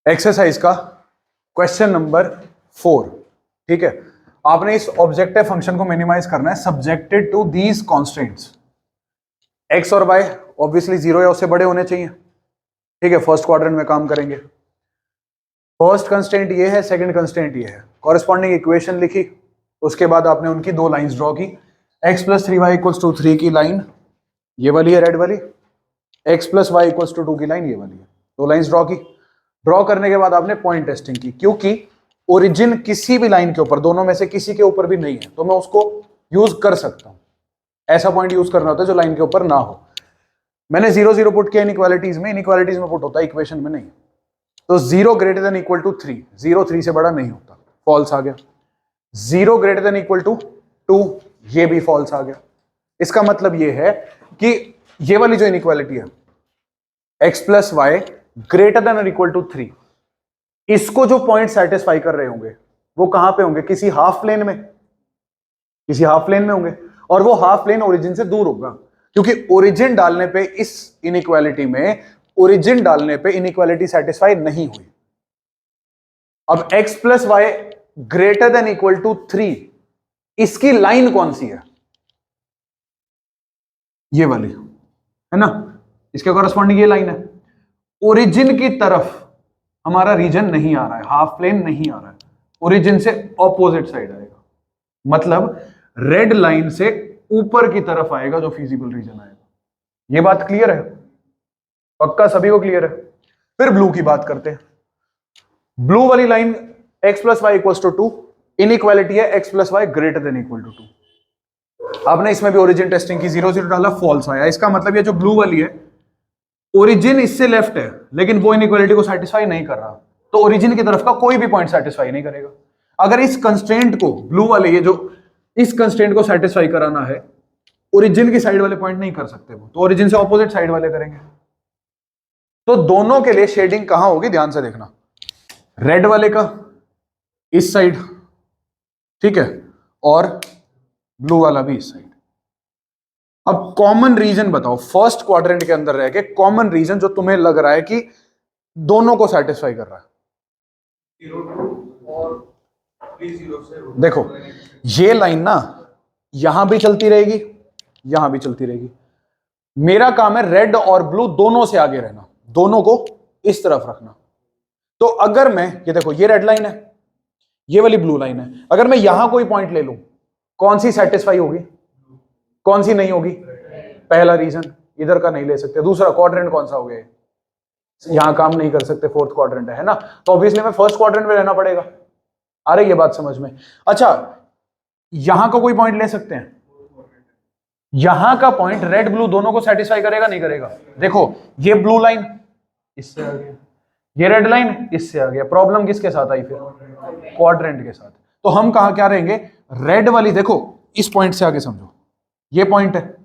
Exercise का question number 4। ठीक है, आपने इस ऑब्जेक्टिव फंक्शन को मिनिमाइज करना है subjected to these constants. X और वाई ऑब्वियसली 0 या उससे बड़े होने चाहिए। ठीक है, फर्स्ट क्वाड्रेंट में काम करेंगे। फर्स्ट कंस्टेंट ये है, सेकंड कंस्टेंट ये है। कॉरेस्पॉन्डिंग इक्वेशन लिखी, उसके बाद आपने उनकी दो लाइंस ड्रॉ की। x + 3y = 3 की लाइन ये वाली है, रेड वाली। x + y = 2 की लाइन ये वाली है। दो लाइंस ड्रॉ की। ड्रॉ करने के बाद आपने पॉइंट टेस्टिंग की, क्योंकि ओरिजिन किसी भी लाइन के ऊपर, दोनों में से किसी के ऊपर भी नहीं है, तो मैं उसको यूज कर सकता हूं। ऐसा पॉइंट यूज करना होता है जो लाइन के ऊपर ना हो। मैंने 0 0 पुट किया इनइक्वालिटीज में, इनइक्वालिटीज में पुट होता है, इक्वेशन में नहीं। तो 0 > 3, 0 3 से बड़ा नहीं होता, फॉल्स आ गया। 0 > 2, ये भी फॉल्स आ गया। इसका मतलब ये है कि ये वाली जो इनइक्वालिटी है x + y > 3, इसको जो पॉइंट सेटिस्फाई कर रहे होंगे वो कहां पे होंगे? किसी हाफ प्लेन में, किसी हाफ प्लेन में होंगे। और वो हाफ प्लेन ओरिजिन से दूर होगा, क्योंकि ओरिजिन डालने पे इस इनइक्वालिटी में, ओरिजिन डालने पे इनइक्वालिटी सेटिस्फाई नहीं हुई। अब x + y > 3, इसकी लाइन कौन सी है? ये वाली है ना, इसके कॉरेस्पॉन्डिंग ये लाइन है। ओरिजिन की तरफ हमारा रीजन नहीं आ रहा है, हाफ प्लेन नहीं आ रहा है, ओरिजिन से ऑपोजिट साइड आएगा। मतलब रेड लाइन से ऊपर की तरफ आएगा जो फिजिबल रीजन आएगा। ये बात क्लियर है? पक्का सभी को क्लियर है? फिर ब्लू की बात करते हैं। ब्लू वाली लाइन x + y = 2, इनइक्वालिटी है x + y > 2। आपने इसमें भी ओरिजिन टेस्टिंग की, 0 0 डाला, फॉल्स आया। इसका मतलब ये जो ब्लू वाली है, ओरिजिन इससे लेफ्ट है, लेकिन वो इनइक्वालिटी को सेटिस्फाई नहीं कर रहा, तो ओरिजिन की तरफ का कोई भी पॉइंट सेटिस्फाई नहीं करेगा। अगर इस कंस्ट्रेंट को, ब्लू वाले ये जो इस कंस्ट्रेंट को सेटिस्फाई कराना है, ओरिजिन की साइड वाले पॉइंट नहीं कर सकते वो, तो ओरिजिन से ऑपोजिट साइड वाले करेंगे। तो दोनों के लिए शेडिंग कहां होगी, ध्यान से देखना। रेड वाले का इस साइड, ठीक है, और ब्लू वाला भी इस साइड। अब कॉमन रीजन बताओ, फर्स्ट क्वाड्रेंट के अंदर रह के कॉमन रीजन जो तुम्हें लग रहा है कि दोनों को सेटिस्फाई कर रहा है। 0 और 3 0 से देखो ये लाइन ना यहां भी चलती रहेगी, यहां भी चलती रहेगी। मेरा काम है रेड और ब्लू दोनों से आगे रहना, दोनों को इस तरफ रखना। तो अगर मैं, ये देखो ये रेड लाइन है, ये वाली ब्लू लाइन है, अगर मैं यहां कोई पॉइंट ले लूं, कौन सी सेटिस्फाई होगी, कौन सी नहीं होगी? पहला रीजन, इधर का नहीं ले सकते। दूसरा क्वाड्रेंट कौन सा हो गया? यहां काम नहीं कर सकते, फोर्थ क्वाड्रेंट है ना, तो ऑब्वियसली मैं फर्स्ट क्वाड्रेंट में रहना पड़ेगा। आ रही है बात समझ में? अच्छा, यहां का कोई पॉइंट ले सकते हैं? यहां का पॉइंट रेड ब्लू दोनों को सेटिस्फाई करेगा नहीं करेगा? देखो ये ब्लू लाइन इससे आ गया, ये रेड लाइन इससे आ गया। प्रॉब्लम किसके साथ आई फिर? क्वाड्रेंट के साथ। तो हम कहां क्या रहेंगे? रेड वाली, देखो इस पॉइंट से आगे समझो, ये पॉइंट है,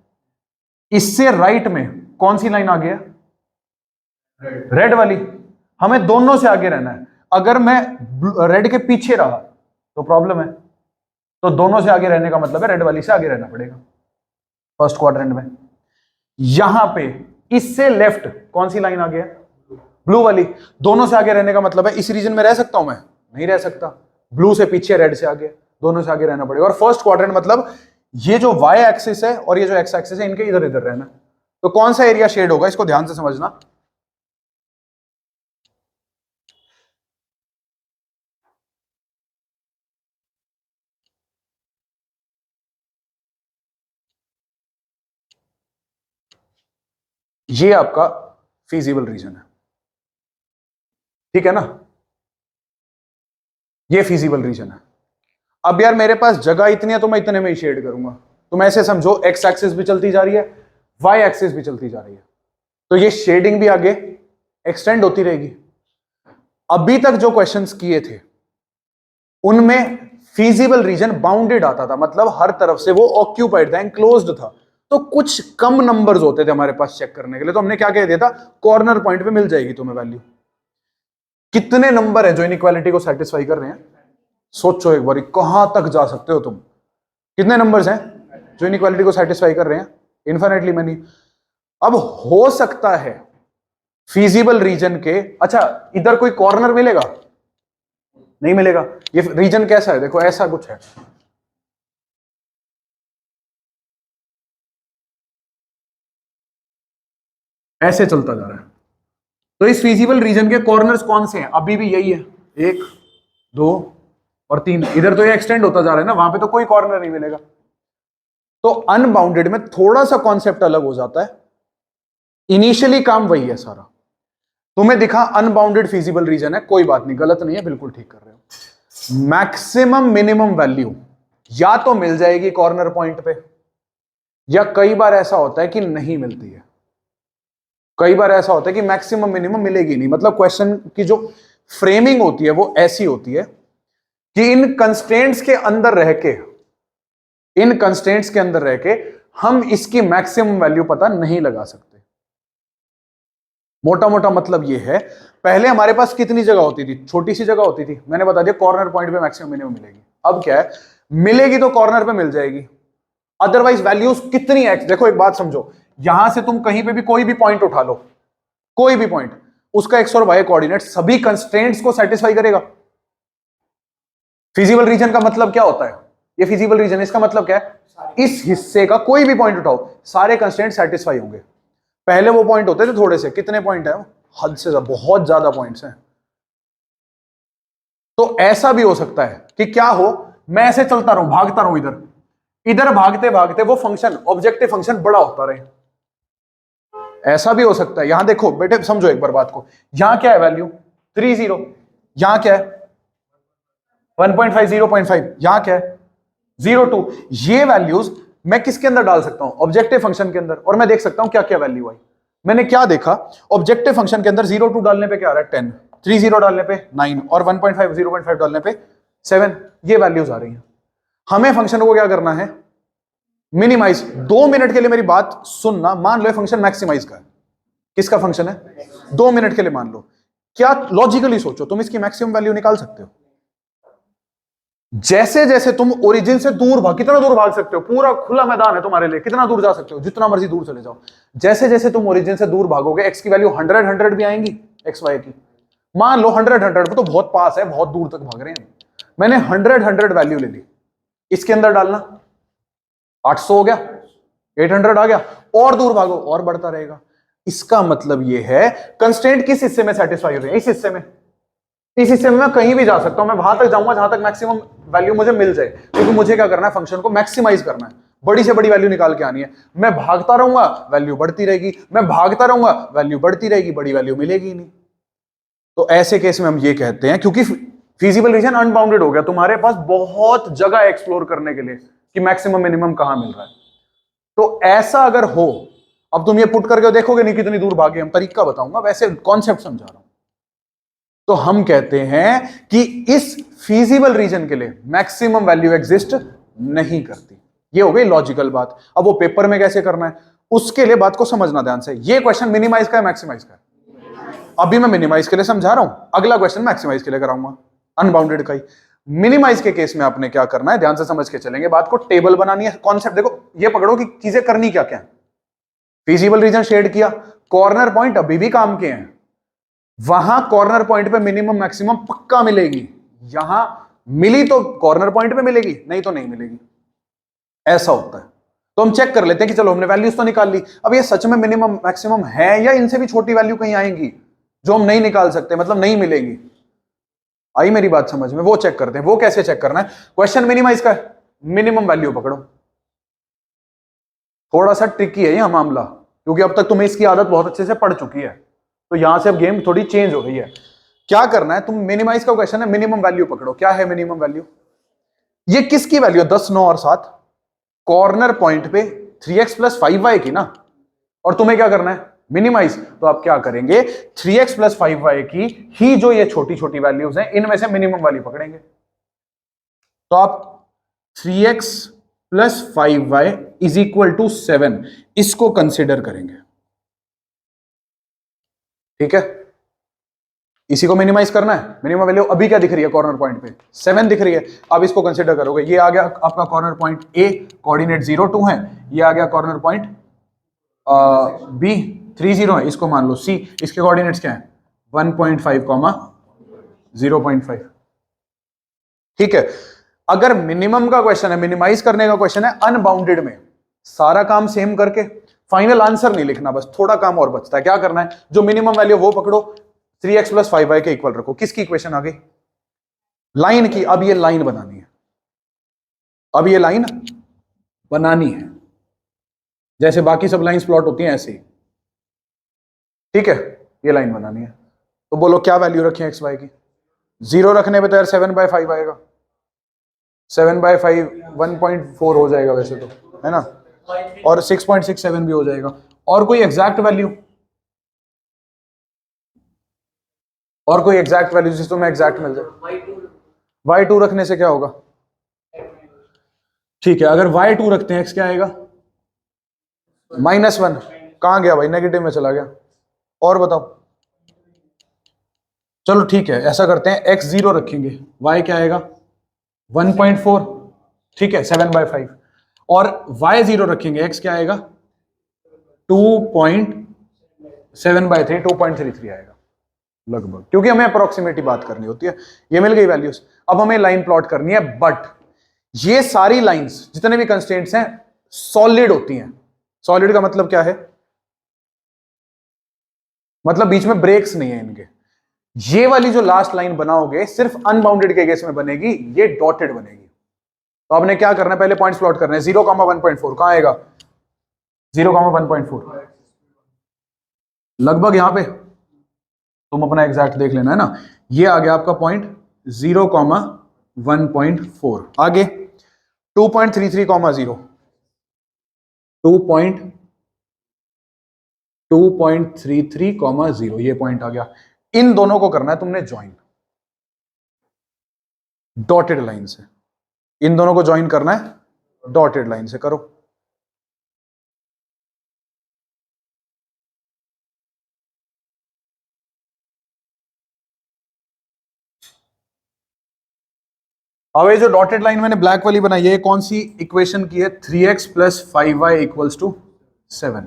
इससे राइट में कौन सी लाइन आ गया? रेड वाली। हमें दोनों से आगे रहना है। अगर मैं रेड के पीछे रहा तो प्रॉब्लम है, तो दोनों से आगे रहने का मतलब है रेड वाली से आगे रहना पड़ेगा फर्स्ट क्वाड्रेंट में। यहां पे इससे लेफ्ट कौन सी लाइन आ गया? ब्लू वाली। दोनों से आगे रहने का मतलब है इस रीजन में रह सकता हूं मैं? नहीं रह सकता। ब्लू से पीछे, रेड से आगे, दोनों से आगे रहना पड़ेगा। और फर्स्ट क्वाड्रेंट मतलब ये जो y एक्सिस है और ये जो x एक्सिस है, इनके इधर इधर रहना। तो कौन सा एरिया शेड होगा, इसको ध्यान से समझना। ये आपका फीजिबल रीजन है, ठीक है ना, ये फीजिबल रीजन है। अब यार मेरे पास जगह इतनी है तो मैं इतने में ही शेड करूंगा। तुम ऐसे समझो, x एक्सिस भी चलती जा रही है, y एक्सिस भी चलती जा रही है, तो ये शेडिंग भी आगे एक्सटेंड होती रहेगी। अभी तक जो क्वेश्चंस किए थे उनमें फीजिबल रीजन बाउंडेड आता था, मतलब हर तरफ से वो ऑक्यूपाइड था, एनक्लोज्ड था। तो कुछ कम नंबर्स होते थे हमारे पास चेक करने के लिए, तो हमने क्या कह दिया था, कॉर्नर पॉइंट पे मिल जाएगी तुम्हें वैल्यू। कितने नंबर है जो इनइक्वालिटी को सेटिस्फाई कर रहे हैं? सोचो एक बार, कहां तक जा सकते हो तुम? कितने नंबर्स हैं जो इनइक्वालिटी को सेटिस्फाई कर रहे हैं? Infinitely many. अब हो सकता है फीजिबल रीजन के, अच्छा इधर कोई कॉर्नर मिलेगा? नहीं मिलेगा। ये रीजन कैसा है? देखो ऐसा कुछ है, ऐसे चलता जा रहा है। तो इस फीजिबल रीजन के कॉर्नर्स कौन से हैं? अभी भी यही है, 1 2 और 3। इधर तो ये एक्सटेंड होता जा रहा है ना, वहां पे तो कोई कॉर्नर नहीं मिलेगा। तो अनबाउंडेड में थोड़ा सा कॉन्सेप्ट अलग हो जाता है, इनिशियली काम वही है सारा। तुम्हें दिखा अनबाउंडेड फीजिबल रीजन है, कोई बात नहीं, गलत नहीं है, बिल्कुल ठीक कर रहे हो। मैक्सिमम मिनिमम वैल्यू या तो मिल जाएगी कॉर्नर पॉइंट पे, या कई बार ऐसा होता है कि नहीं मिलती है। कई बार ऐसा होता है कि मैक्सिमम मिनिमम मिलेगी नहीं। मतलब क्वेश्चन की जो फ्रेमिंग होती है वो ऐसी होती है कि इन कंस्ट्रेंट्स के अंदर रह के, इन कंस्ट्रेंट्स के अंदर रह के हम इसकी मैक्सिमम वैल्यू पता नहीं लगा सकते। मोटा मोटा मतलब ये है, पहले हमारे पास कितनी जगह होती थी? छोटी सी जगह होती थी, मैंने बता दिया कॉर्नर पॉइंट पे मैक्सिमम मिनिमम मिलेगी। अब क्या है, मिलेगी तो कॉर्नर पे मिल जाएगी, अदरवाइज वैल्यूज कितनी एक्स। देखो एक बात समझो, यहां से तुम कहीं पे भी कोई भी पॉइंट उठा लो, कोई भी पॉइंट, उसका एक्स और वाई कोऑर्डिनेट सभी कंस्ट्रेंट्स को सेटिस्फाई करेगा। फिजिबल रीजन का मतलब क्या होता है? ये फिजिबल रीजन, इसका मतलब क्या है? इस हिस्से का कोई भी पॉइंट उठाओ, सारे कंस्ट्रेंट सेटिस्फाई होंगे। पहले वो पॉइंट होते थे थोड़े से, कितने पॉइंट है? हद से ज्यादा, बहुत ज्यादा पॉइंट्स हैं। तो ऐसा भी हो सकता है कि क्या हो, मैं ऐसे चलता रहूं, भागता रहूं, इधर इधर भागते भागते वो फंक्शन, ऑब्जेक्टिव फंक्शन बड़ा होता रहे। ऐसा भी हो सकता है। यहां देखो बेटे, समझो एक बार बात को, यहां क्या है वैल्यू? 30। यहां क्या है? 1.5 0.5। यहां क्या है? 0.2। ये वैल्यूज मैं किसके अंदर डाल सकता हूं? ऑब्जेक्टिव फंक्शन के अंदर, और मैं देख सकता हूं क्या क्या वैल्यू आई। मैंने क्या देखा, ऑब्जेक्टिव फंक्शन के अंदर 0.2 डालने पे क्या आ रहा है? 10, 30 डालने पे 9, और 1.5 0.5 डालने पे 7। ये वैल्यूज आ रही हैं। हमें फंक्शन को क्या करना है? मिनिमाइज। 2 मिनट के लिए मेरी बात सुनना, मान लो ये फंक्शन मैक्सिमाइज का है। किसका फंक्शन है? 2 मिनट के लिए मान लो। क्या लॉजिकली सोचो, तुम इसकी मैक्सिमम वैल्यू निकाल सकते हो? जैसे जैसे तुम ओरिजिन से दूर भाग, कितना दूर भाग सकते हो? पूरा खुला मैदान है तुम्हारे लिए, कितना दूर जा सकते हो? जितना मर्जी दूर चले जाओ। जैसे जैसे तुम ओरिजिन से दूर भागोगे, एक्स की वैल्यू 100 भी आएंगी, एक्स वाई की। मान लो 100 तो बहुत पास है, बहुत दूर तक भाग रहे हैं। मैंने 100 वैल्यू ले ली, इसके अंदर डालना, 800 हो गया, 800 आ गया, और दूर भागो और बढ़ता रहेगा। इसका मतलब यह है कंस्ट्रेंट किस हिस्से में सेटिस्फाई हो रही है? इस हिस्से में। इस हिस्से में मैं कहीं भी जा सकता हूं, मैं वहां तक जाऊंगा जहां तक मैक्सिमम वैल्यू मुझे मिल जाए, क्योंकि मुझे क्या करना है? फंक्शन को मैक्सिमाइज करना है, बड़ी से बड़ी वैल्यू निकाल के आनी है। मैं भागता रहूंगा, वैल्यू बढ़ती रहेगी, मैं भागता रहूंगा, वैल्यू बढ़ती रहेगी, बड़ी वैल्यू मिलेगी नहीं। तो ऐसे केस में हम ये कहते हैं, क्योंकि फिजिबल रीजन अनबाउंडेड हो गया, तुम्हारे पास बहुत जगह एक्सप्लोर करने के लिए कि मैक्सिमम मिनिमम कहां मिल रहा है। तो ऐसा अगर हो, अब तुम ये पुट करके देखोगे नहीं कितनी दूर भागे, हम तरीका बताऊंगा, वैसे कॉन्सेप्ट समझा रहा हूं। तो हम कहते हैं कि इस फीजिबल रीजन के लिए मैक्सिमम वैल्यू एग्जिस्ट नहीं करती। ये हो गई लॉजिकल बात। अब वो पेपर में कैसे करना है, उसके लिए बात को समझना ध्यान से। ये क्वेश्चन मिनिमाइज का है मैक्सिमाइज का है? अभी मैं मिनिमाइज के लिए समझा रहा हूं, अगला क्वेश्चन मैक्सिमाइज के लिए कराऊंगा, अनबाउंडेड का ही। मिनिमाइज के केस में आपने क्या करना है, ध्यान से समझ के चलेंगे बात को। टेबल बनानी है, कॉन्सेप्ट देखो, ये पकड़ो कि चीजें करनी क्या क्या है। फिजिबल रीजन शेड किया, कॉर्नर पॉइंट अभी भी काम के हैं, वहां कॉर्नर पॉइंट पे मिनिमम मैक्सिमम पक्का मिलेगी। यहां मिली तो कॉर्नर पॉइंट पे मिलेगी, नहीं तो नहीं मिलेगी। ऐसा होता है। तो हम चेक कर लेते हैं कि चलो हमने वैल्यूज तो निकाल ली, अब ये सच में मिनिमम मैक्सिमम है या इनसे भी छोटी वैल्यू कहीं आएंगी जो हम नहीं निकाल सकते, मतलब नहीं मिलेगी। आई मेरी बात समझ में? वो चेक करते हैं। वो कैसे चेक करना है? क्वेश्चन मिनिमाइज का है, मिनिमम वैल्यू पकड़ो। थोड़ा सा ट्रिकी है यह मामला, क्योंकि अब तक तुम्हें इसकी आदत बहुत अच्छे से पड़ चुकी है, तो यहां से अब गेम थोड़ी चेंज हो गई है। क्या करना है? तुम मिनिमाइज का क्वेश्चन है, मिनिमम वैल्यू पकड़ो। क्या है मिनिमम वैल्यू? ये किसकी वैल्यू है? 10 9 और 7, कॉर्नर पॉइंट पे 3x + 5y की ना। और तुम्हें क्या करना है? मिनिमाइज। तो आप क्या करेंगे? 3x + 5y की ही जो ये छोटी छोटी वैल्यूज हैं, इनमें से मिनिमम वैल्यू पकड़ेंगे। तो आप 3x + 5y = 7 इसको कंसिडर करेंगे। ठीक है, इसी को मिनिमाइज करना है। मिनिमम वैल्यू अभी क्या दिख रही है? कॉर्नर पॉइंट पे 7 दिख रही है। अब इसको कंसीडर करोगे, ये आ गया आपका कॉर्नर पॉइंट ए, कोऑर्डिनेट 0 2 है। ये आ गया कॉर्नर पॉइंट बी, 3 0 है, इसको मान लो C। इसके कोऑर्डिनेट्स क्या है? 1.5 कॉमा 0.5। ठीक है। अगर मिनिमम का क्वेश्चन है, मिनिमाइज करने का क्वेश्चन है, अनबाउंडेड में सारा काम सेम करके फाइनल आंसर नहीं लिखना, बस थोड़ा काम और बचता है। क्या करना है? जो मिनिमम वैल्यू वो पकड़ो, 3x + 5y के इक्वल रखो। किसकी इक्वेशन आ गई? लाइन की। अब ये लाइन बनानी है, अब ये लाइन बनानी है, जैसे बाकी सब लाइंस प्लॉट होती हैं ऐसे ही। ठीक है, ये लाइन बनानी है। तो बोलो क्या वैल्यू रखें एक्स वाई की? 0 रखने पे तो यार 7/5 आएगा। 7/5 1.4 हो जाएगा वैसे तो, है ना, और 6.67 भी हो जाएगा। और कोई एग्जैक्ट वैल्यू, और कोई एग्जैक्ट वैल्यू जिसको मैं एग्जैक्ट मिल जाए? y2 रखने से क्या होगा? ठीक है, अगर y2 रखते हैं x क्या आएगा? -1। कहां गया भाई? नेगेटिव में चला गया। और बताओ। चलो ठीक है, ऐसा करते हैं, x0 रखेंगे, y क्या आएगा? 1.4। ठीक है, 7/5। और y0 रखेंगे, x क्या आएगा? 2.7/3, 2.33 आएगा लगभग, क्योंकि हमें अप्रोक्सीमेटली बात करनी होती है। ये मिल गई वैल्यूज। अब हमें लाइन प्लॉट करनी है, बट ये सारी लाइंस जितने भी कंस्ट्रेंट्स हैं सॉलिड होती हैं। सॉलिड का मतलब क्या है? मतलब बीच में ब्रेक्स नहीं है इनके। ये वाली जो लास्ट लाइन बनाओगे सिर्फ अनबाउंडेड के केस में बनेगी, ये डॉटेड बनेगी। तो आपने क्या करना है? पहले पॉइंट्स प्लॉट करने हैं। 0, 1.4 कहां आएगा? 0, 1.4 लगभग यहां पे। तुम अपना एग्जैक्ट देख लेना, है ना। ये आ गया आपका पॉइंट 0, 1.4। आगे 2.33, 0, 2.33, 0, ये पॉइंट आ गया। इन दोनों को करना है तुमने ज्वाइन, डॉटेड लाइन से। इन दोनों को ज्वाइन करना है डॉटेड लाइन से। करो। अब ये जो डॉटेड लाइन मैंने ब्लैक वाली बनाई है, कौन सी इक्वेशन की है? 3x + 5y = 7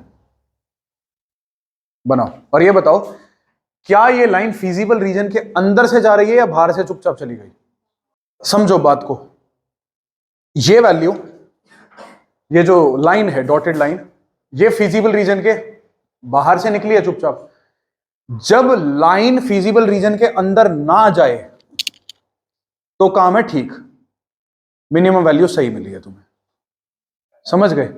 बनाओ। और ये बताओ, क्या ये लाइन फिजिबल रीजन के अंदर से जा रही है या बाहर से चुपचाप चली गई? समझो बात को। ये वैल्यू, ये जो लाइन है डॉटेड लाइन, ये फिजिबल रीजन के बाहर से निकली है चुपचाप। जब लाइन फिजिबल रीजन के अंदर ना जाए तो काम है ठीक, मिनिमम वैल्यू सही मिली है तुम्हें। समझ गए?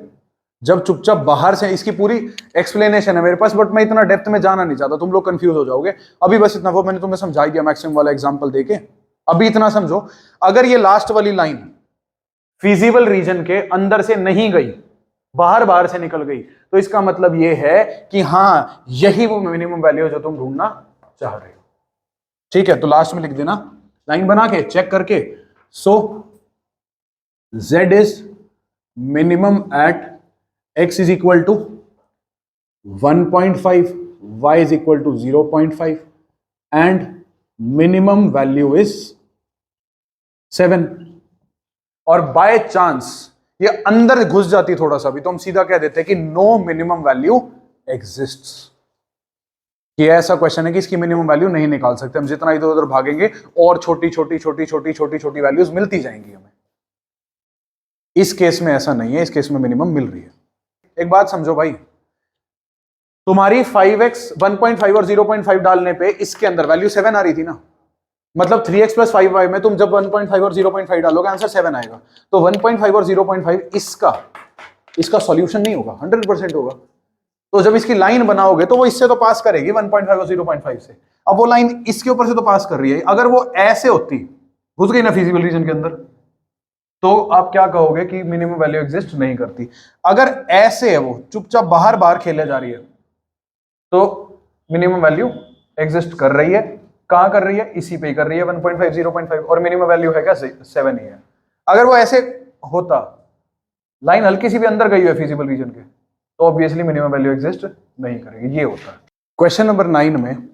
जब चुपचाप बाहर से, इसकी पूरी एक्सप्लेनेशन है मेरे पास, बट मैं इतना डेप्थ में जाना नहीं चाहता, तुम लोग कंफ्यूज हो जाओगे। अभी बस इतना, वो मैंने तुम्हें समझा दिया मैक्सिमम वाला एग्जांपल देके। अभी इतना समझो, अगर ये लास्ट वाली लाइन फिजिबल रीजन के अंदर से नहीं गई, बाहर से निकल गई, तो इसका मतलब ये है कि हाँ, यही वो मिनिमम वैल्यू जो तुम ढूंढना चाह रहे हो। ठीक है, तो लास्ट में लिख देना, लाइन बना के चेक करके। So z is minimum at x = 1.5, y = 0.5 and minimum value is 7। और बाय चांस ये अंदर घुस जाती थोड़ा सा भी, तो हम सीधा कह देते हैं कि नो मिनिमम वैल्यू एग्जिस्ट्स। ये ऐसा क्वेश्चन है कि इसकी मिनिमम वैल्यू नहीं निकाल सकते हम। जितना इधर उधर भागेंगे और छोटी छोटी छोटी छोटी छोटी छोटी वैल्यूज मिलती जाएंगी हमें। इस केस में ऐसा नहीं है, इस केस में मिनिमम मिल रही है। एक बात समझो भाई, तुम्हारी 5x 1.5 और 0.5 डालने पे इसके अंदर वैल्यू 7 आ रही थी ना। मतलब 3x + 5y में तुम जब 1.5 और 0.5 डालोगे आंसर 7 आएगा। तो 1.5 और 0.5 इसका सॉल्यूशन नहीं होगा, 100% होगा। तो जब इसकी लाइन बनाओगे तो वो इससे तो पास करेगी 1.5 और 0.5 से। अब वो लाइन इसके ऊपर से तो पास कर रही है। अगर वो ऐसे होती, घुस गई ना फिजिबल रीजन के अंदर, तो आप क्या कहोगे कि मिनिमम वैल्यू एग्जिस्ट नहीं करती। अगर ऐसे है, वो चुपचाप बाहर बाहर खेले जा रही है, तो मिनिमम वैल्यू एग्जिस्ट कर रही है। कहां कर रही है? इसी पे ही कर रही है, 1.5 0.5, और मिनिमम वैल्यू है क्या? 7 ही है। अगर वो ऐसे होता, लाइन हल्की सी भी अंदर गई है फिजिबल रीजन के, तो ऑब्वियसली मिनिमम वैल्यू एग्जिस्ट नहीं करेगी। ये होता है। क्वेश्चन नंबर 9 में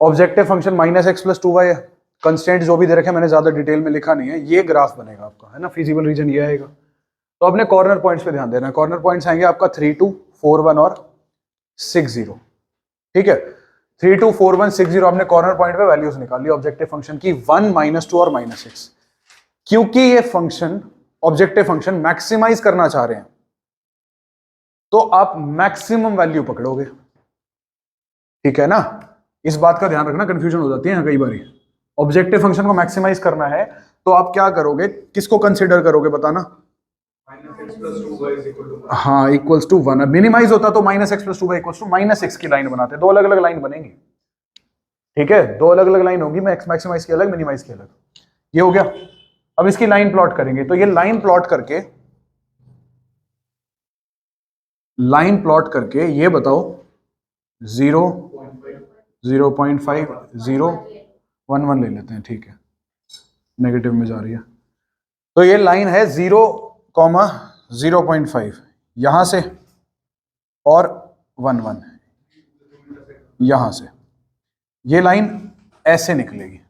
ऑब्जेक्टिव फंक्शन -x + 2y है। कंस्ट्रेंट जो भी दे रखे हैं मैंने ज्यादा डिटेल में लिखा नहीं है। ये ग्राफ बनेगा आपका, है ना, फिजिबल रीजन ये आएगा। तो अपने कॉर्नर पॉइंट्स पे ध्यान देना है। कॉर्नर पॉइंट्स आएंगे आपका 3 2, 4 1 और 60। ठीक है, 3 2 4 1 6 0 आपने कॉर्नर पॉइंट पे वैल्यूज निकाल ली ऑब्जेक्टिव फंक्शन की 1 -2 और -6। क्योंकि ये फंक्शन ऑब्जेक्टिव फंक्शन मैक्सिमाइज करना चाह रहे हैं तो आप मैक्सिमम वैल्यू पकड़ोगे। ठीक है ना, इस बात का ध्यान रखना, कंफ्यूजन हो जाती है कई बार। ऑब्जेक्टिव फंक्शन को मैक्सिमाइज करना है तो आप क्या करोगे, किसको कंसीडर करोगे बताना? -x + 2y = हाँ, इक्वल्स टू 1। मिनिमाइज होता तो -x + 2y = -6 की लाइन बनाते, दो अलग अलग लाइन बनेंगी। ठीक है, दो अलग अलग लाइन होगी, मैक्सिमाइज की अलग, मिनिमाइज की अलग। ये हो गया। अब इसकी लाइन प्लॉट करेंगे तो ये लाइन प्लॉट करके ये बताओ 0 0.5 0 1 1 ले लेते हैं। ठीक है, नेगेटिव में जा रही है तो ये लाइन है 0,0.5 यहां से और 1 1 यहां से। ये लाइन ऐसे निकलेगी।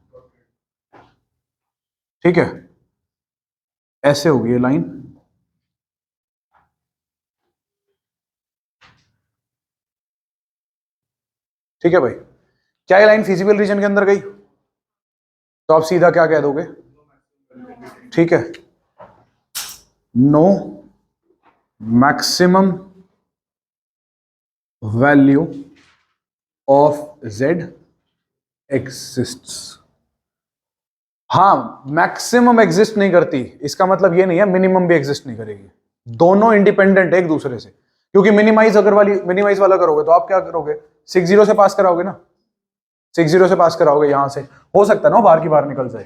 ठीक है, ऐसे होगी ये लाइन। ठीक है भाई, क्या ये लाइन फिजिबल रीजन के अंदर गई तो आप सीधा क्या कह दोगे? ठीक है, no maximum value of z exists। हाँ, मैक्सिमम एग्जिस्ट नहीं करती, इसका मतलब ये नहीं है मिनिमम भी एग्जिस्ट नहीं करेगी। दोनों इंडिपेंडेंट है एक दूसरे से, क्योंकि मिनिमाइज वाला करोगे तो आप क्या करोगे? 60 से पास कराओगे ना, 60 से पास कराओगे, यहां से हो सकता है ना बाहर की बाहर निकल जाए।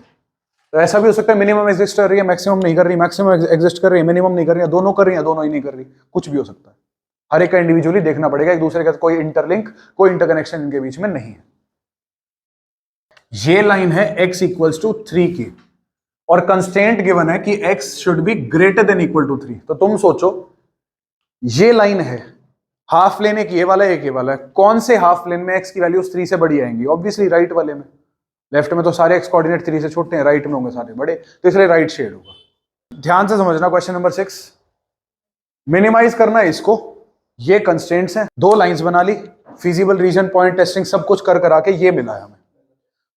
तो ऐसा भी हो सकता है मिनिमम एग्जिस्ट कर रही है, मैक्सिमम नहीं कर रही, मैक्सिमम एग्जिस्ट कर रही है, मिनिमम नहीं कर रही है, दोनों कर रही है, दोनों ही नहीं कर रही, कुछ भी हो सकता है। हर एक का इंडिविजुअली देखना पड़ेगा, एक दूसरे का कोई इंटरलिंक, कोई इंटरकनेक्शन इनके बीच में नहीं है। ये लाइन है x = 3 की और कंस्ट्रेंट गिवन है कि x should be greater than equal to 3। तो तुम सोचो ये लाइन है, हाफ लेने की, ये वाला एक ये वाला है, कौन से हाफ लेन में x की वैल्यूज 3 से बड़ी आएंगी? ऑब्वियसली राइट वाले में। लेफ्ट में तो सारे x कोऑर्डिनेट 3 से छोटे हैं, राइट में होंगे सारे बड़े, तो इसलिए राइट शेड होगा। ध्यान से समझना क्वेश्चन नंबर 6। मिनिमाइज करना है इसको, ये कंस्ट्रेंट्स हैं, दो लाइंस बना ली, फिजिबल रीजन, पॉइंट टेस्टिंग सब कुछ कर करा के ये मिला है हमें।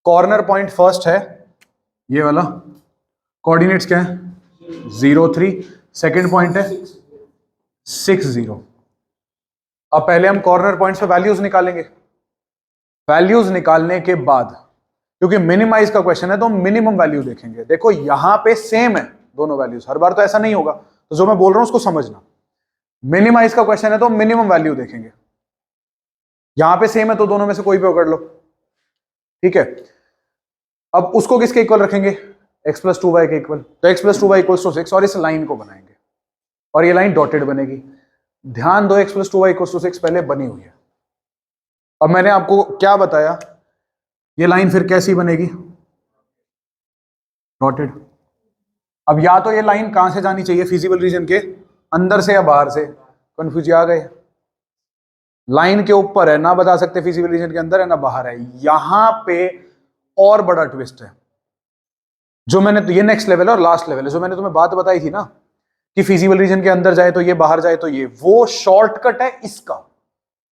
कॉर्नर पॉइंट फर्स्ट है ये वाला, कोऑर्डिनेट्स क्या है? 0 3, सेकंड पॉइंट है 6 0। अब पहले हम कॉर्नर पॉइंट्स पे वैल्यूज निकालेंगे। वैल्यूज निकालने के बाद, क्योंकि मिनिमाइज का क्वेश्चन है तो हम मिनिमम वैल्यू देखेंगे। देखो यहां पे सेम है दोनों वैल्यूज, हर बार तो ऐसा नहीं होगा, तो जो मैं बोल रहा हूं उसको समझना। मिनिमाइज का क्वेश्चन है तो मिनिमम वैल्यू देखेंगे। यहां पे सेम है तो दोनों में से कोई भी पकड़ लो। ठीक है, अब उसको किसके इक्वल रखेंगे? x + 2y के इक्वल। तो x + 2y = 6 और इस लाइन को बनाएंगे और ये लाइन डॉटेड बनेगी। ध्यान दो, x + 2y = 6 पहले बनी हुई है। अब मैंने आपको क्या बताया, ये लाइन फिर कैसी बनेगी? डॉटेड। अब या तो ये लाइन कहां से जानी चाहिए? फिजिबल रीजन के अंदर से या बाहर से? कंफ्यूज आ गए? लाइन के ऊपर है, ना बता सकते फिजिबल रीजन के अंदर है ना बाहर है। यहां पे और बड़ा ट्विस्ट है जो मैंने, तो ये नेक्स्ट लेवल है और लास्ट लेवल है। जो मैंने तुम्हें बात बताई थी ना कि फिजिबल रीजन के अंदर जाए तो ये, बाहर जाए तो ये, वो शॉर्टकट है इसका।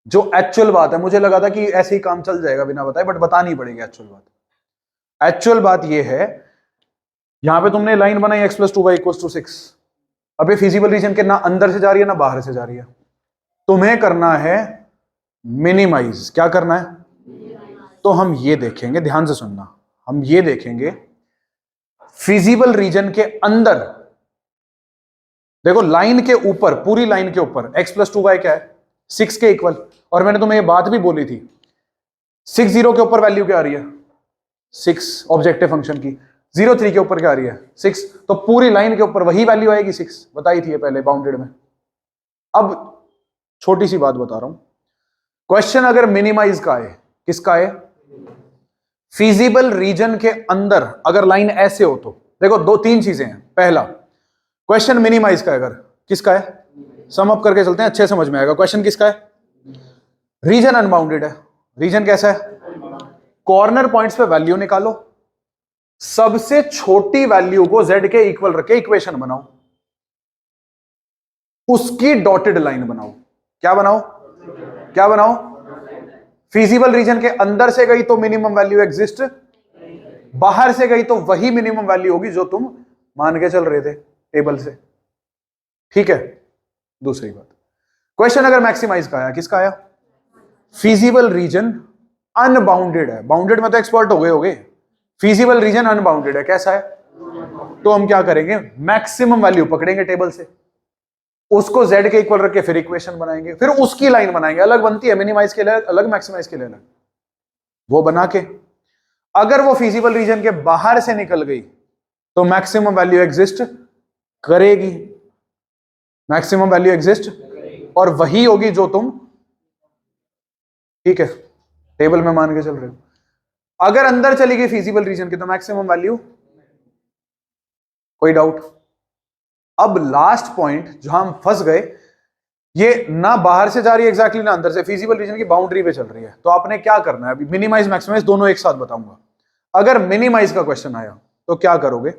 जो एक्चुअल बात है, मुझे लगा था कि ऐसे ही काम चल जाएगा बिना बताए, बट बतानी पड़ेगी एक्चुअल बात। एक्चुअल बात ये है, यहां पे तुमने लाइन बनाई x + 2y = 6। अब ये फिजिबल रीजन के ना अंदर से जा रही है ना बाहर से जा रही है। तुम्हें करना है मिनिमाइज। क्या करना है? तो हम ये देखेंगे, ध्यान से सुनना, हम ये देखेंगे फिजिबल रीजन के अंदर। देखो लाइन के ऊपर, पूरी लाइन के ऊपर x + 2y क्या है? 6 के इक्वल। और मैंने तुम्हें ये बात भी बोली थी, 6 0 के ऊपर वैल्यू क्या आ रही है? 6 ऑब्जेक्टिव फंक्शन की। 0 3 के ऊपर क्या आ रही है? 6। तो पूरी लाइन के ऊपर वही वैल्यू आएगी 6, बताई थी ये पहले बाउंडेड में। अब छोटी सी बात बता रहा हूं, क्वेश्चन अगर मिनिमाइज का है, किसका है? फिजिबल रीजन के अंदर अगर लाइन ऐसे हो तो देखो 2-3 चीजें हैं। पहला, क्वेश्चन मिनिमाइज का है अगर, किसका है? सम अप करके चलते हैं, अच्छे समझ में आएगा। क्वेश्चन किसका है? रीजन अनबाउंडेड है। रीजन कैसा है? कॉर्नर पॉइंट्स पे वैल्यू निकालो, सबसे छोटी वैल्यू को z के इक्वल रख के इक्वेशन बनाओ, उसकी डॉटेड लाइन बनाओ। क्या बनाओ? क्या बनाओ? फीजिबल रीजन के अंदर से गई तो मिनिमम वैल्यू एग्जिस्ट, बाहर से गई तो वही मिनिमम वैल्यू होगी जो तुम मान के चल रहे थे टेबल से। ठीक है, दूसरी बात, क्वेश्चन अगर मैक्सिमाइज का आया, किसका आया? फीजिबल रीजन अनबाउंडेड है, बाउंडेड में तो एक्सपर्ट हो गए होगे, फीजिबल रीजन अनबाउंडेड है, कैसा है? तो हम क्या करेंगे? मैक्सिमम वैल्यू पकड़ेंगे टेबल से, उसको z के इक्वल रख के फिर इक्वेशन बनाएंगे, फिर उसकी लाइन बनाएंगे, अलग बनती है, मिनिमाइज के लिए अलग, मैक्सिमाइज के लिए अलग। वो बना के अगर वो फीजिबल रीजन के बाहर से निकल गई तो मैक्सिमम वैल्यू एग्जिस्ट करेगी, मैक्सिमम वैल्यू एग्जिस्ट, और वही होगी जो तुम, ठीक है, टेबल में मान के चल रहे हो। अगर अंदर चली गई फीजिबल रीजन की तो मैक्सिमम वैल्यू, कोई डाउट? अब लास्ट पॉइंट जहां हम फंस गए, ये ना बाहर से जा रही है एग्जैक्टली ना अंदर से, फीजिबल रीजन की बाउंड्री पे चल रही है। तो आपने क्या करना है? अभी मिनिमाइज मैक्सिमाइज दोनों एक साथ बताऊंगा। अगर मिनिमाइज का क्वेश्चन आया तो क्या करोगे?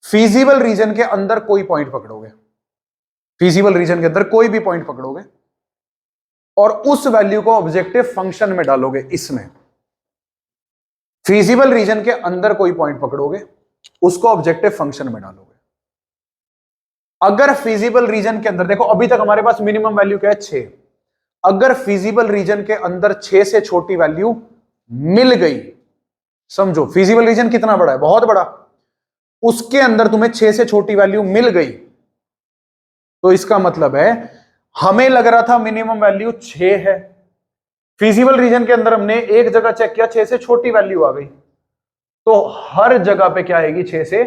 फीजिबल रीजन के अंदर कोई पॉइंट पकड़ोगे, फीजिबल रीजन के अंदर कोई भी पॉइंट पकड़ोगे और उस वैल्यू को ऑब्जेक्टिव फंक्शन में डालोगे। इसमें फीजिबल रीजन के अंदर कोई पॉइंट पकड़ोगे, उसको ऑब्जेक्टिव फंक्शन में डालोगे। अगर फिजिबल रीजन के अंदर, देखो अभी तक हमारे पास मिनिमम वैल्यू क्या है? 6। अगर फिजिबल रीजन के अंदर 6 से छोटी वैल्यू मिल गई, समझो फिजिबल रीजन कितना बड़ा है, बहुत बड़ा, उसके अंदर तुम्हें 6 से छोटी वैल्यू मिल गई तो इसका मतलब है, हमें लग रहा था मिनिमम वैल्यू 6 है, फिजिबल रीजन के अंदर हमने एक जगह चेक किया 6 से छोटी वैल्यू आ गई, तो हर जगह पे क्या आएगी? 6 से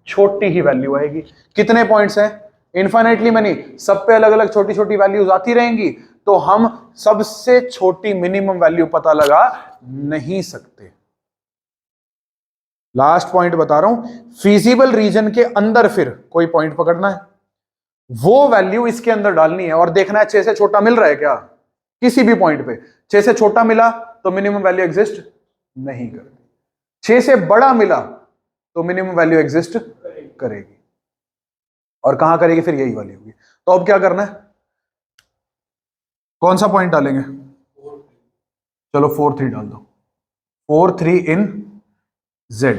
छोटी ही वैल्यू आएगी। कितने पॉइंट्स हैं? इनफाइनाइटली मैनी, सब पे अलग अलग छोटी छोटी वैल्यूज आती रहेंगी, तो हम सबसे छोटी मिनिमम वैल्यू पता लगा नहीं सकते। लास्ट पॉइंट बता रहा हूं, फिजिबल रीजन के अंदर फिर कोई पॉइंट पकड़ना है, वो वैल्यू इसके अंदर डालनी है और देखना है 6 से छोटा मिल रहा है क्या। किसी भी पॉइंट पे 6 से छोटा मिला तो मिनिमम वैल्यू एग्जिस्ट नहीं करती, 6 से बड़ा मिला तो मिनिमम वैल्यू एग्जिस्ट करेगी। और कहां करेगी? फिर यही वाली होगी। तो अब क्या करना है? कौन सा पॉइंट डालेंगे? चलो 4 3 डाल दो। 4 3 इन z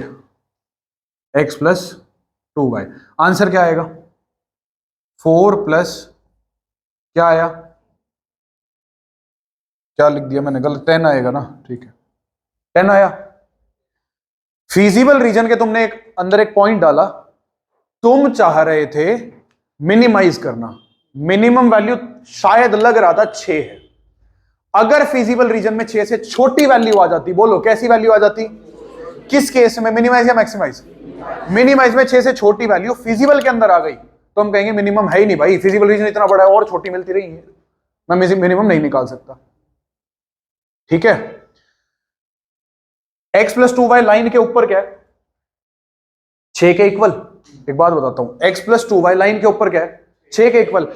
x plus 2y। Answer क्या आएगा? 4 प्लस क्या आया? क्या लिख दिया मैंने? गलत, 10 आएगा ना? ठीक है, 10 आया। फिजिबल रीजन के तुमने अंदर एक पॉइंट डाला, तुम चाह रहे थे मिनिमाइज करना, मिनिमम वैल्यू शायद लग रहा था 6 है। अगर फिजिबल रीजन में 6 से छोटी वैल्यू आ जाती, बोलो कैसी वैल्यू आ जाती? किस केस में? मिनिमाइज या मैक्सिमाइज? मिनिमाइज में 6 से छोटी वैल्यू फिजिबल के अंदर आ गई तो हम कहेंगे मिनिमम है ही नहीं भाई, फिजिबल रीजन इतना बड़ा है और छोटी मिलती रही है, मैं मिनिमम नहीं निकाल सकता। ठीक है, x प्लस 2y लाइन के ऊपर क्या है? 6 के इक्वल। एक बात बताता हूं, x प्लस 2y लाइन के ऊपर क्या है? 6 के इक्वल।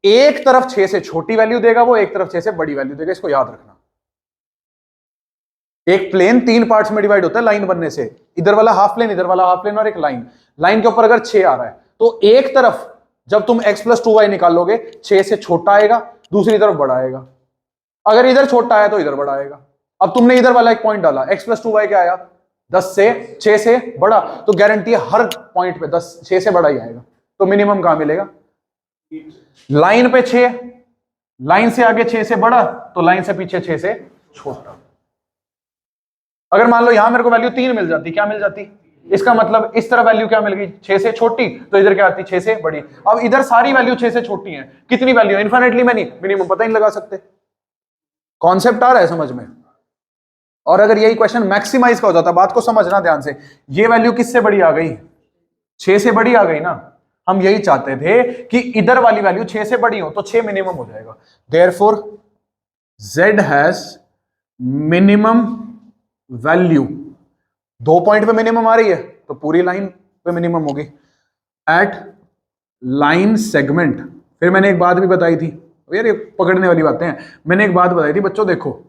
एक तरफ 6 से छोटी वैल्यू देगा वो, एक तरफ 6 से बड़ी वैल्यू देगा, इसको याद रखना। एक प्लेन 3 पार्ट्स में डिवाइड होता है लाइन बनने से, इधर वाला हाफ प्लेन, इधर वाला हाफ प्लेन और एक लाइन। लाइन के ऊपर अगर 6 आ रहा है तो एक तरफ जब तुम x प्लस 2y निकालोगे 6 से छोटा आएगा, दूसरी तरफ बड़ा आएगा। अगर इधर छोटा आया तो इधर बड़ा आएगा। अब तुमने इधर वाला एक पॉइंट डाला, x प्लस 2y क्या आया? 10 से 6 से बड़ा, तो गारंटी है हर पॉइंट पे 10 6 से बड़ा ही आएगा। तो मिनिमम कहां मिलेगा? लाइन पे 6, लाइन से आगे 6 से बड़ा, तो लाइन से पीछे 6 से छोटा। अगर मान लो यहां मेरे को वैल्यू 3 मिल जाती, क्या मिल जाती? इसका मतलब इस तरह वैल्यू क्या मिल गई? 6 से छोटी, तो इधर क्या आती? 6 से बड़ी। अब इधर सारी वैल्यू 6 से छोटी है, कितनी वैल्यू? इनफाइनाइटली मैनी, मिनिमम पता ही नहीं लगा सकते। कॉन्सेप्ट आ रहा है समझ में? और अगर यही क्वेश्चन मैक्सिमाइज का हो जाता, बात को समझना ध्यान से, ये वैल्यू किससे बड़ी आ गई? 6 से बड़ी आ गई ना। हम यही चाहते थे कि इधर वाली वैल्यू 6 से बड़ी हो तो 6 मिनिमम हो जाएगा। Therefore z has minimum value, 2 point पे मिनिमम आ रही है तो पूरी लाइन पे मिनिमम होगी एट लाइन सेगमेंट। फिर मैंने एक बात भी बताई थी यार, ये पकड़ने वाली बातें हैं। मैंने एक बात बताई थी बच्चों, देखो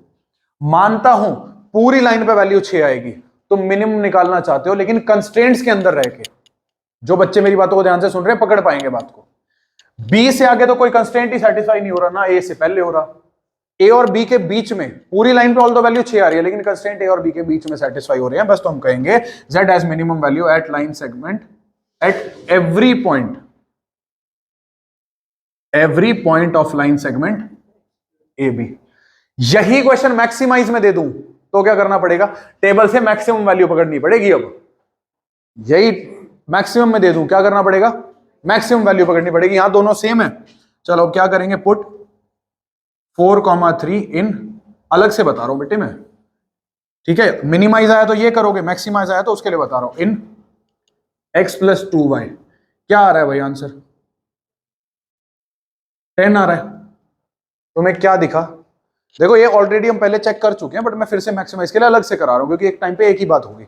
मानता हूं पूरी लाइन पे वैल्यू 6 आएगी, तुम मिनिमम निकालना चाहते हो, लेकिन कंस्ट्रेंट्स के अंदर रह के। जो बच्चे मेरी बातों को ध्यान से सुन रहे हैं पकड़ पाएंगे बात को। बी से आगे तो कोई कंस्ट्रेंट ही सेटिस्फाई नहीं हो रहा ना, ए से पहले हो रहा, ए और बी के बीच में पूरी लाइन पे ऑल द वैल्यू 6 आ रही है, लेकिन कंस्ट्रेंट ए और बी के बीच में सेटिस्फाई हो रहे हैं, बस तो हम कहेंगे z has minimum value at line segment at every point of line segment A B. यही क्वेश्चन मैक्सिमाइज में दे दूं तो क्या करना पड़ेगा, टेबल से मैक्सिमम वैल्यू पकड़नी पड़ेगी। अब यही मैक्सिमम में दे दूं क्या करना पड़ेगा, मैक्सिमम वैल्यू पकड़नी पड़ेगी। यहां दोनों सेम है, चलो अब क्या करेंगे, पुट 4,3 इन, अलग से बता रहा हूं बेटे मैं, ठीक है। मिनिमाइज आया तो ये करोगे, मैक्सिमाइज आया तो उसके लिए बता रहा हूं। इन x + 2y क्या आ रहा है भाई आंसर, 10 आ रहा है। तुम्हें क्या दिखा, देखो ये ऑलरेडी हम पहले चेक कर चुके हैं, बट मैं फिर से मैक्सिमाइज के लिए अलग से करा रहा हूं, क्योंकि एक टाइम पे एक ही बात होगी।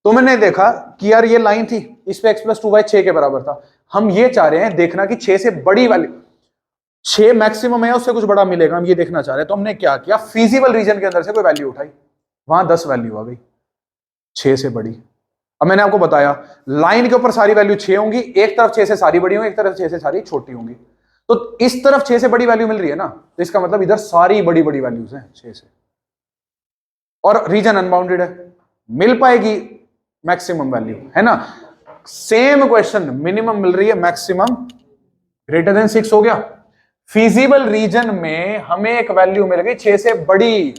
तो मैंने देखा कि यार ये लाइन थी, इस पे x + 2y 6 के बराबर था। हम ये चाह रहे हैं देखना कि 6 से बड़ी वैल्यू, 6 मैक्सिमम है, उससे कुछ बड़ा मिलेगा, हम ये देखना चाह रहे हैं। तो हमने क्या किया, फीजिबल रीजन के अंदर से कोई वैल्यू उठाई, वहां 10 वैल्यू आ गई 6 से बड़ी। अब मैंने आपको बताया लाइन के ऊपर सारी वैल्यू 6 होंगी, एक तरफ 6 से सारी बड़ी होंगी, एक तरफ 6 से सारी छोटी होंगी। तो इस तरफ 6 से बड़ी वैल्यू मिल रही है ना, तो इसका मतलब इधर सारी बड़ी बड़ी वैल्यूज हैं 6 से, और रीजन अनबाउंडेड है, मिल पाएगी मैक्सिमम वैल्यू, है ना। सेम क्वेश्चन, मिनिमम मिल रही है, मैक्सिमम ग्रेटर देन 6 हो गया। फीजिबल रीजन में हमें एक वैल्यू मिल गई 6 से बड़ी।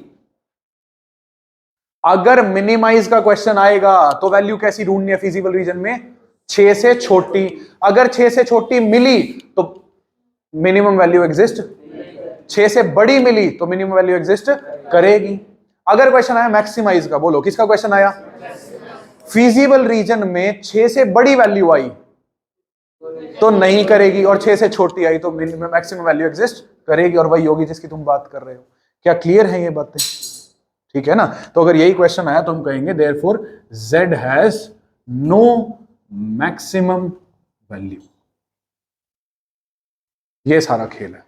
अगर मिनिमाइज का क्वेश्चन आएगा तो वैल्यू कैसी ढूंढनी है फीजिबल रीजन में, 6 से छोटी। अगर 6 से छोटी मिली तो मिनिमम वैल्यू एग्जिस्ट, 6 से बड़ी मिली तो मिनिमम वैल्यू एग्जिस्ट करेगी। अगर क्वेश्चन आया मैक्सिमाइज का, बोलो किसका क्वेश्चन आया, फीजिबल रीजन में 6 से बड़ी वैल्यू आई तो नहीं करेगी, और 6 से छोटी आई तो मैक्सिमम वैल्यू एग्जिस्ट करेगी, और वही होगी जिसकी तुम बात कर रहे हो। क्या क्लियर है ये बातें, ठीक है ना। तो अगर यही क्वेश्चन आया तो हम कहेंगे therefore z has no maximum value. ये सारा खेल है।